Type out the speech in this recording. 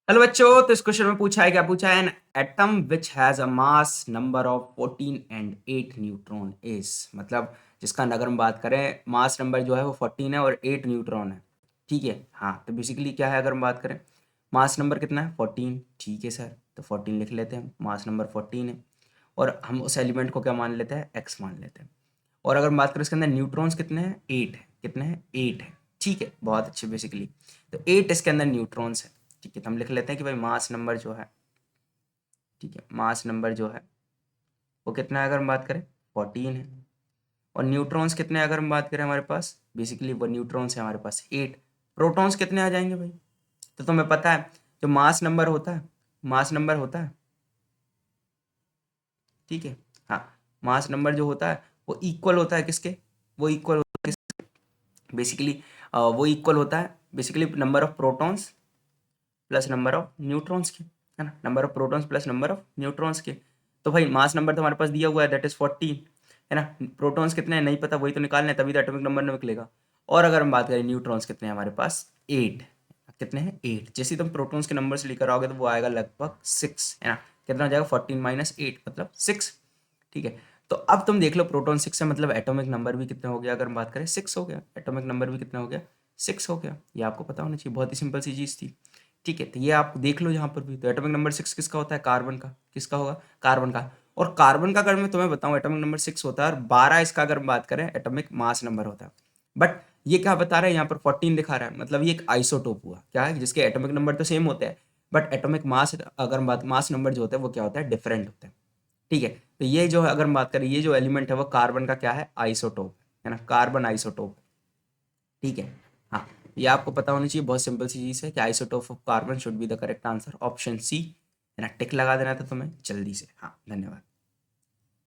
Hello बच्चों, तो इस क्वेश्चन में पूछा है, क्या पूछा है? An atom which has a mass number of 14 and 8 neutron is, मतलब जिसका अगर हम बात करें मास नंबर जो है वो 14 है और 8 न्यूट्रॉन है। ठीक है, हाँ, तो बेसिकली क्या है, अगर हम बात करें मास नंबर कितना है 14। ठीक है सर, तो 14 लिख लेते हैं, मास नंबर 14 है और हम उस एलिमेंट को क्या मान लेते हैं, एक्स मान लेते हैं। और अगर हम बात करें इसके अंदर न्यूट्रॉन्स कितने हैं, 8 है। कितने हैं, 8 है। ठीक है, बहुत अच्छे। बेसिकली तो 8 इसके अंदर न्यूट्रॉन्स है। ठीक है, तो हम लिख लेते हैं कि भाई मास नंबर जो है, ठीक है, मास नंबर जो है वो कितना है, अगर हम बात करें 14 है। और न्यूट्रॉन्स कितने हैं, अगर हम बात करें हमारे पास, बेसिकली वो न्यूट्रॉन्स है हमारे पास 8। प्रोटॉन्स कितने आ जाएंगे भाई? तो तुम्हें पता है जो मास नंबर होता है, मास नंबर होता है, ठीक है, हाँ, मास नंबर जो होता है वो इक्वल होता है किसके, वो इक्वल बेसिकली वो इक्वल होता है basically number of protons plus number of neutrons के, है ना, number of protons plus number of neutrons के। तो भाई मास नंबर तो हमारे पास दिया हुआ है, दैट इज 14, है ना। प्रोटॉन्स कितने हैं नहीं पता, वही तो निकालना है, तभी तो एटॉमिक नंबर निकलेगा। और अगर हम बात करें न्यूट्रॉन्स कितने हैं हमारे पास, 8। कितने हैं, 8। जैसे ही तुम प्रोटॉन्स के नंबर से लेकर आओगे तो वो आएगा लगभग 6, है ना। कितना हो जाएगा, 14 - 8 मतलब 6। ठीक है, तो अब तुम देख लो प्रोटॉन 6 है, मतलब एटॉमिक नंबर भी कितना हो गया, अगर हम बात करें 6 हो गया, एटॉमिक नंबर भी कितना हो गया, 6 हो गया। ये आपको पता होना चाहिए, बहुत ही सिंपल सी चीज़ थी। ठीक है, तो ये आप देख लो यहाँ पर भी, तो एटॉमिक नंबर 6 किसका होता है, कार्बन का। किसका होगा, कार्बन का। और कार्बन का अगर मैं तुम्हें बताऊं एटॉमिक नंबर 6 होता है, और 12 इसका अगर हम बात करें एटॉमिक मास नंबर होता है। बट ये क्या बता रहा है यहाँ पर, 14 दिखा रहा है, मतलब ये एक आइसोटोप हुआ, क्या है, जिसके एटॉमिक नंबर तो सेम होते हैं बट एटॉमिक मास, अगर हम बात मास नंबर जो होता है वो क्या होता है, डिफरेंट होता है। ठीक है, तो ये जो है अगर हम बात करें, ये जो एलिमेंट है वो कार्बन का क्या है, आइसोटोप, है ना, कार्बन आइसोटोप। ठीक है, हाँ, ये आपको पता होनी चाहिए, बहुत सिंपल सी चीज़ है कि isotope of carbon should be the correct answer, option C, है ना। टिक लगा देना था तुम्हें जल्दी से। हाँ, धन्यवाद।